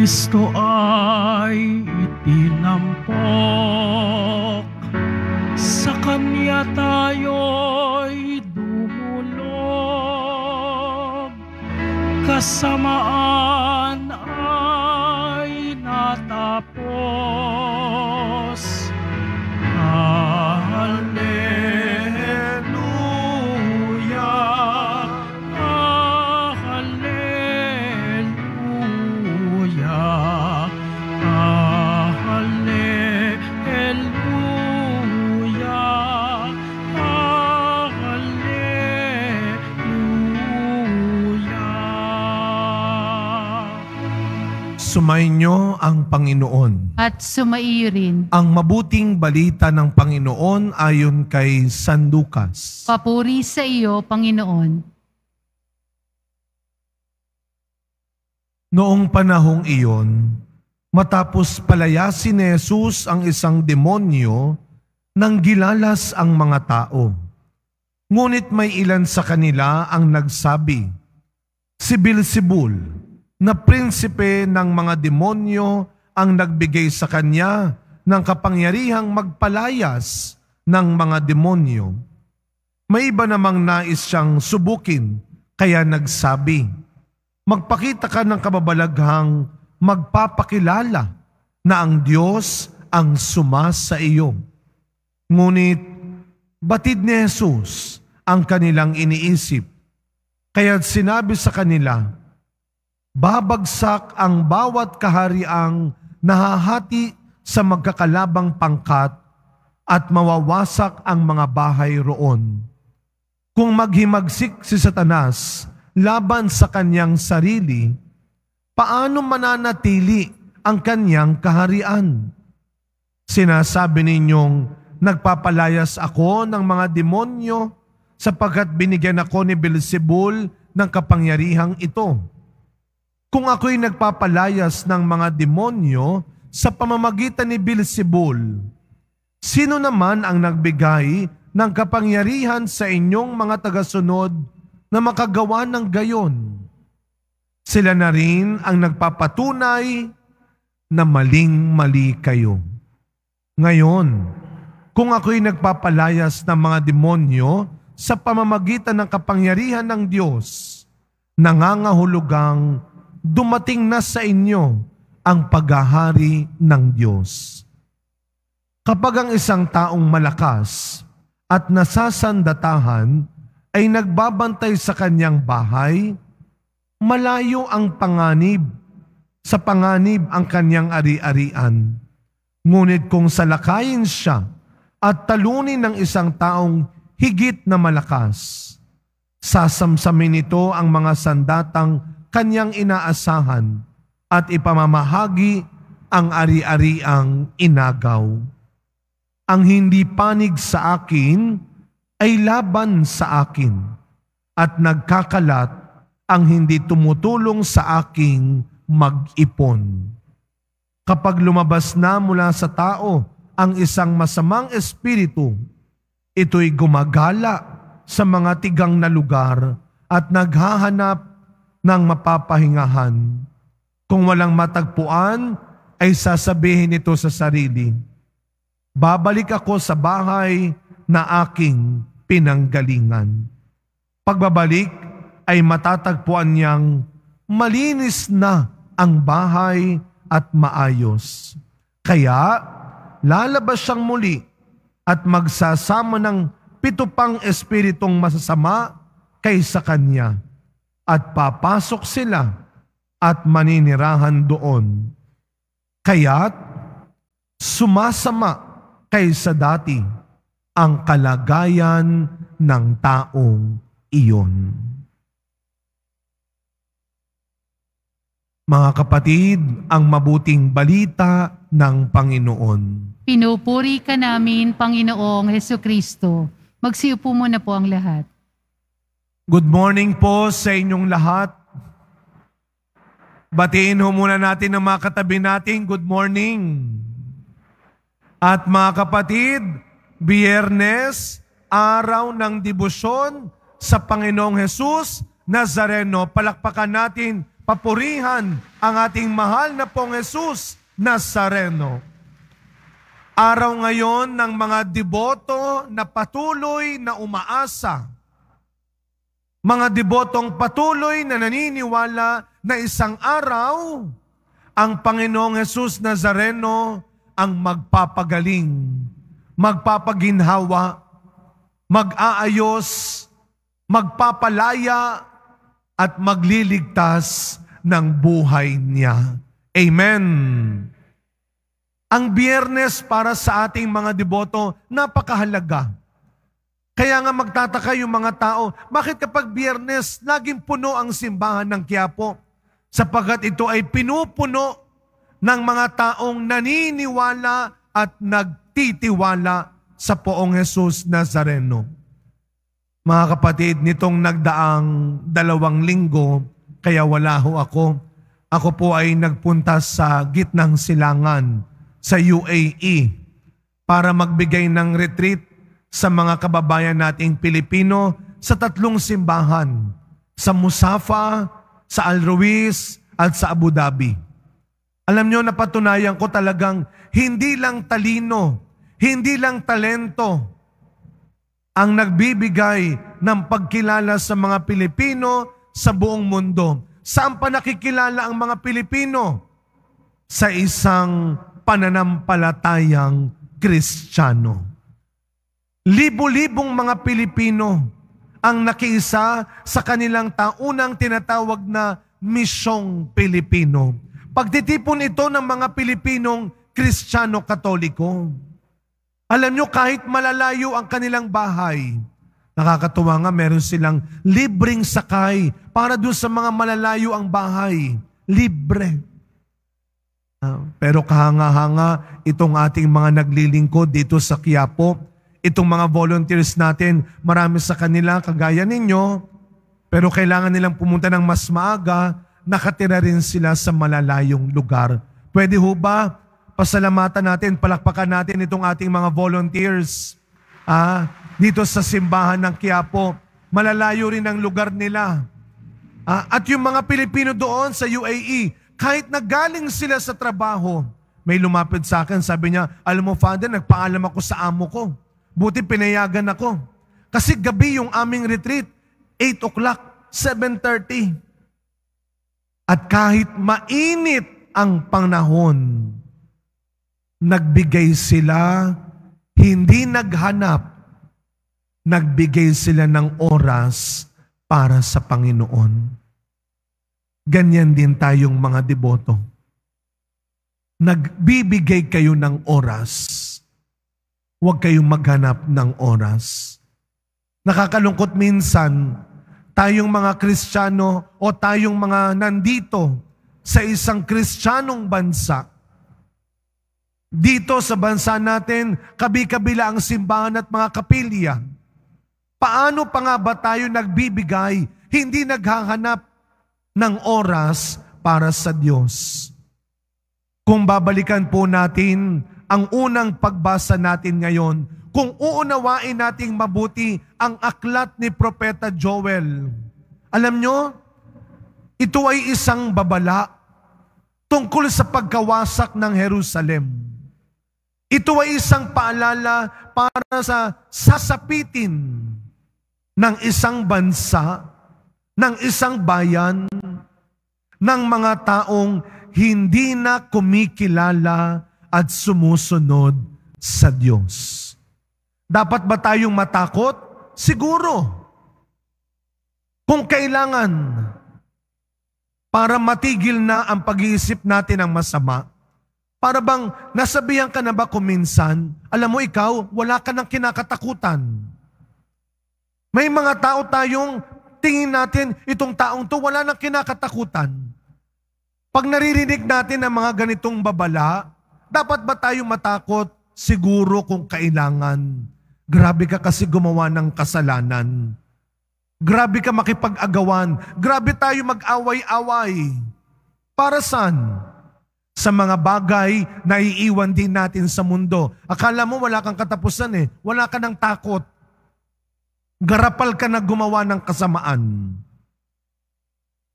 Kristo ay itinampok, sa Kanya tayo'y dumulog, kasamaan ay natapos. Sumainyo ang Panginoon. At sumaiyo rin. Ang mabuting balita ng Panginoon ayon kay San Lucas. Papuri sa iyo, Panginoon. Noong panahong iyon, matapos palayasin ni Jesus ang isang demonyo, nang gilalas ang mga tao. Ngunit may ilan sa kanila ang nagsabi, si Beelzebul, na prinsipe ng mga demonyo ang nagbigay sa kanya ng kapangyarihang magpalayas ng mga demonyo. May iba namang nais siyang subukin, kaya nagsabi, magpakita ka ng kababalaghang magpapakilala na ang Diyos ang sumasa iyo. Ngunit batid ni Jesus ang kanilang iniisip, kaya't sinabi sa kanila, babagsak ang bawat kahariang nahahati sa magkakalabang pangkat at mawawasak ang mga bahay roon. Kung maghimagsik si Satanas laban sa kanyang sarili, paano mananatili ang kanyang kaharian? Sinasabi ninyong nagpapalayas ako ng mga demonyo sapagkat binigyan ako ni Beelzebul ng kapangyarihang ito. Kung ako'y nagpapalayas ng mga demonyo sa pamamagitan ni Beelzebul, sino naman ang nagbigay ng kapangyarihan sa inyong mga tagasunod na makagawa ng gayon? Sila na rin ang nagpapatunay na maling-mali kayo. Ngayon, kung ako'y nagpapalayas ng mga demonyo sa pamamagitan ng kapangyarihan ng Diyos, nangangahulugang dumating na sa inyo ang paghahari ng Diyos. Kapag ang isang taong malakas at nasasandatahan ay nagbabantay sa kanyang bahay, malayo ang panganib. Sa panganib ang kanyang ari-arian. Ngunit kung salakayin siya at talunin ng isang taong higit na malakas, sasamsamin nito ang mga sandatang kanyang inaasahan at ipamamahagi ang ari-ariang inagaw. Ang hindi panig sa akin ay laban sa akin at nagkakalat ang hindi tumutulong sa aking mag-ipon. Kapag lumabas na mula sa tao ang isang masamang espiritu, ito'y gumagala sa mga tigang na lugar at naghahanap ng mapapahingahan. Kung walang matagpuan, ay sasabihin nito sa sarili, babalik ako sa bahay na aking pinanggalingan. Pagbabalik ay matatagpuan niyang malinis na ang bahay at maayos. Kaya lalabas siyang muli at magsasama ng 7 pang espiritong masasama kaysa kanya. At papasok sila at maninirahan doon. Kaya't sumasama kaysa dati ang kalagayan ng taong iyon. Mga kapatid, ang mabuting balita ng Panginoon. Pinupuri ka namin, Panginoong Hesukristo. Magsiupo muna po ang lahat. Good morning po sa inyong lahat. Batiin ho muna natin ang mga katabi natin. Good morning. At mga kapatid, Biyernes, araw ng debosyon sa Panginoong Jesus Nazareno. Palakpakan natin, papurihan ang ating mahal na pong Jesus Nazareno. Araw ngayon ng mga deboto na patuloy na umaasa. Mga debotong patuloy na naniniwala na isang araw, ang Panginoong Jesus Nazareno ang magpapagaling, magpapaginhawa, mag-aayos, magpapalaya, at magliligtas ng buhay niya. Amen. Ang Biyernes para sa ating mga deboto, napakahalaga. Kaya nga magtataka yung mga tao, bakit kapag Biyernes, laging puno ang simbahan ng Quiapo? Sapagkat ito ay pinupuno ng mga taong naniniwala at nagtitiwala sa Poong Jesus Nazareno. Mga kapatid, nitong nagdaang 2 linggo, kaya wala ho ako. Ako po ay nagpunta sa gitnang silangan sa UAE para magbigay ng retreat sa mga kababayan nating Pilipino sa 3 simbahan, sa Musafa, sa Al Ruiz, at sa Abu Dhabi. Alam nyo, napatunayan ko talagang hindi lang talino, hindi lang talento ang nagbibigay ng pagkilala sa mga Pilipino sa buong mundo. Saan pa nakikilala ang mga Pilipino? Sa isang pananampalatayang Kristiyano. Libo-libong mga Pilipino ang nakiisa sa kanilang taunang tinatawag na Misyong Pilipino. Pagtitipon ito ng mga Pilipinong Kristiyano-Katoliko. Alam nyo, kahit malalayo ang kanilang bahay, nakakatuwa nga, meron silang libreng sakay para doon sa mga malalayo ang bahay. Libre. Pero kahanga-hanga itong ating mga naglilingkod dito sa Quiapo, itong mga volunteers natin, marami sa kanila, kagaya ninyo, pero kailangan nilang pumunta ng mas maaga, nakatira rin sila sa malalayong lugar. Pwede ho ba pasalamatan natin, palakpakan natin itong ating mga volunteers dito sa simbahan ng Quiapo. Malalayo rin ang lugar nila. At yung mga Pilipino doon sa UAE, kahit nagaling sila sa trabaho, may lumapit sa akin, sabi niya, alam mo Father, nagpaalam ako sa amo ko. Buti pinayagan ako. Kasi gabi yung aming retreat, 8 o'clock, 7:30. At kahit mainit ang panahon, nagbigay sila, hindi naghanap, nagbigay sila ng oras para sa Panginoon. Ganyan din tayong mga deboto. Nagbibigay kayo ng oras. Huwag kayong maghanap ng oras. Nakakalungkot minsan, tayong mga Kristiyano o tayong mga nandito sa isang Kristiyanong bansa. Dito sa bansa natin, kabi-kabila ang simbahan at mga kapilya. Paano pa nga ba tayo nagbibigay, hindi naghahanap ng oras para sa Diyos? Kung babalikan po natin ang unang pagbasa natin ngayon, kung uunawain nating mabuti ang aklat ni Propeta Joel, alam nyo, ito ay isang babala tungkol sa pagkawasak ng Jerusalem. Ito ay isang paalala para sa sasapitin ng isang bansa, ng isang bayan, ng mga taong hindi na kumikilala at sumusunod sa Diyos. Dapat ba tayong matakot? Siguro. Kung kailangan, para matigil na ang pag-iisip natin ng masama, para bang nasabihan ka na ba kung minsan, alam mo ikaw, wala ka ng kinakatakutan. May mga tao tayong tingin natin, itong taong to wala nang kinakatakutan. Pag naririnig natin ang mga ganitong babala, dapat ba tayong matakot? Siguro kung kailangan. Grabe ka kasi gumawa ng kasalanan. Grabe ka makipag-agawan. Grabe tayo mag-away-away. Para saan? Sa mga bagay na iiwan din natin sa mundo. Akala mo wala kang katapusan eh. Wala ka ng takot. Garapal ka na gumawa ng kasamaan.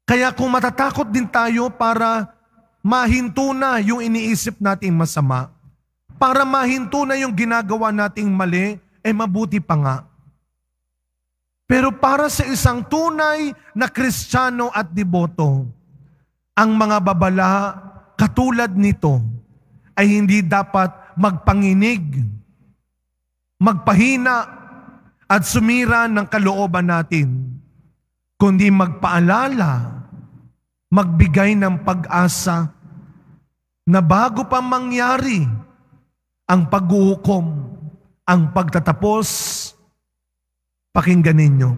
Kaya kung matatakot din tayo para mahinto na yung iniisip nating masama, para mahinto na yung ginagawa nating mali, mabuti pa nga. Pero para sa isang tunay na Kristiyano at deboto, ang mga babala katulad nito ay hindi dapat magpanginig, magpahina at sumira ng kalooban natin, kundi magpaalala, magbigay ng pag-asa na bago pa mangyari ang paghuhukom, ang pagtatapos, pakinggan ninyo,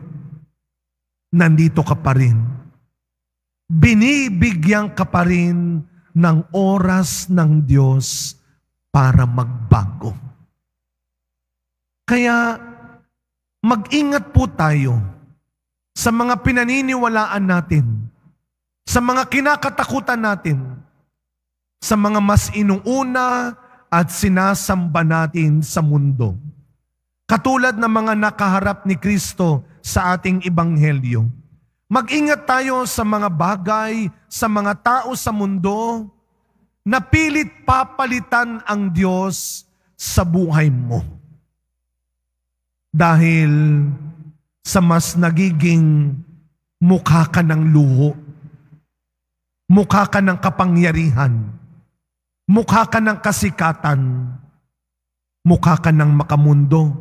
nandito ka pa rin. Binibigyan ka pa rin ng oras ng Diyos para magbago. Kaya mag-ingat po tayo sa mga pinaniniwalaan natin, sa mga kinakatakutan natin, sa mga mas inuuna at sinasamba natin sa mundo. Katulad ng mga nakaharap ni Kristo sa ating ebanghelyo. Mag-ingat tayo sa mga bagay, sa mga tao sa mundo na pilit papalitan ang Diyos sa buhay mo. Dahil sa mas nagiging mukha ka ng luho, mukha ka ng kapangyarihan, mukha ka ng kasikatan, mukha ka ng makamundo,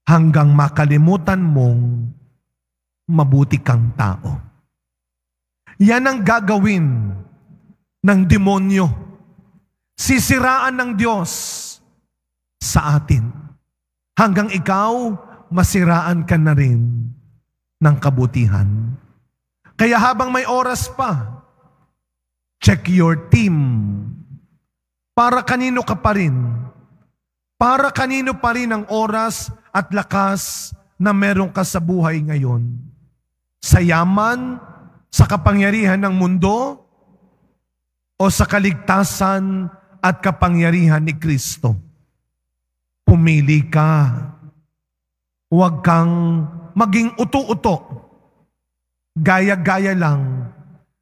hanggang makalimutan mong mabuti kang tao. Yan ang gagawin ng demonyo. Sisiraan ng Diyos sa atin. Hanggang ikaw, masiraan ka na rin ng kabutihan. Kaya habang may oras pa, check your team. Para kanino ka pa rin? Para kanino pa rin ang oras at lakas na meron ka sa buhay ngayon? Sa yaman, sa kapangyarihan ng mundo, o sa kaligtasan at kapangyarihan ni Kristo? Pumili ka. Huwag kang maging uto-uto, gaya-gaya lang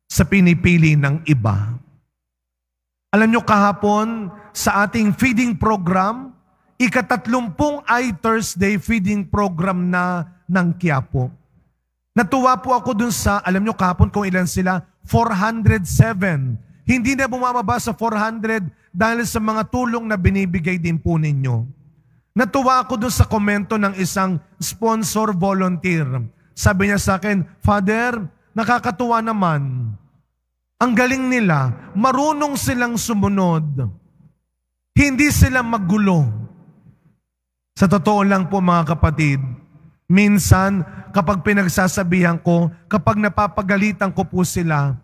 sa pinipili ng iba. Alam nyo, kahapon sa ating feeding program, ika-30 ay Thursday feeding program na ng Quiapo. Natuwa po ako dun sa, alam nyo kahapon kung ilan sila, 407. Hindi na bumababa sa 400 dahil sa mga tulong na binibigay din po ninyo. Natuwa ako dun sa komento ng isang sponsor volunteer. Sabi niya sa akin, Father, nakakatuwa naman. Ang galing nila, marunong silang sumunod. Hindi sila maggulo. Sa totoo lang po mga kapatid, minsan kapag pinagsasabihan ko, kapag napapagalitan ko po sila,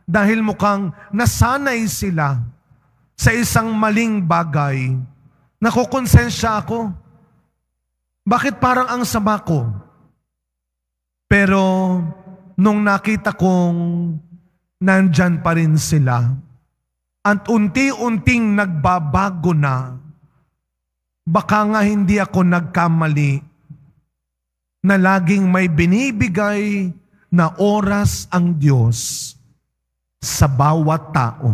dahil mukhang nasanay sila sa isang maling bagay, nakukonsensya ako. Bakit parang ang sama ko? Pero nung nakita kong nandyan pa rin sila at unti-unting nagbabago na, baka nga hindi ako nagkamali na laging may binibigay na oras ang Diyos sa bawat tao.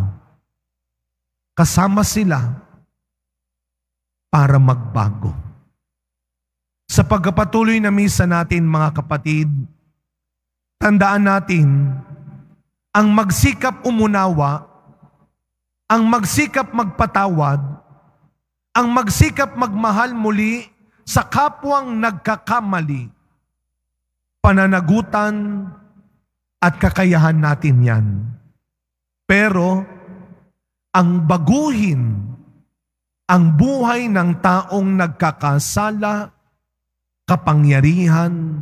Kasama sila para magbago. Sa pagpapatuloy na misa natin mga kapatid, tandaan natin, ang magsikap umunawa, ang magsikap magpatawad, ang magsikap magmahal muli sa kapwang nagkakamali, pananagutan at kakayahan natin yan. Pero ang baguhin ang buhay ng taong nagkakasala, kapangyarihan,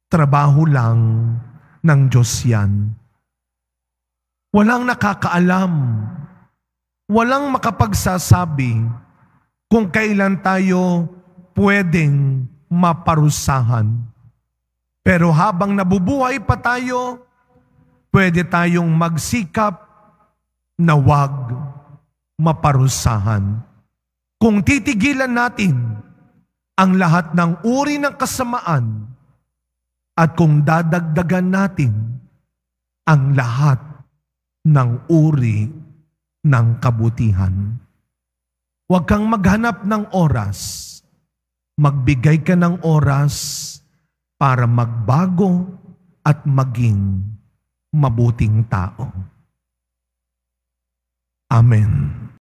trabaho lang ng Diyos yan. Walang nakakaalam, walang makapagsasabi kung kailan tayo pwedeng maparusahan. Pero habang nabubuhay pa tayo, pwede tayong magsikap na wag maparusahan. Kung titigilan natin ang lahat ng uri ng kasamaan at kung dadagdagan natin ang lahat ng uri ng kabutihan. Huwag kang maghanap ng oras. Magbigay ka ng oras para magbago at maging mabuting tao. Amen.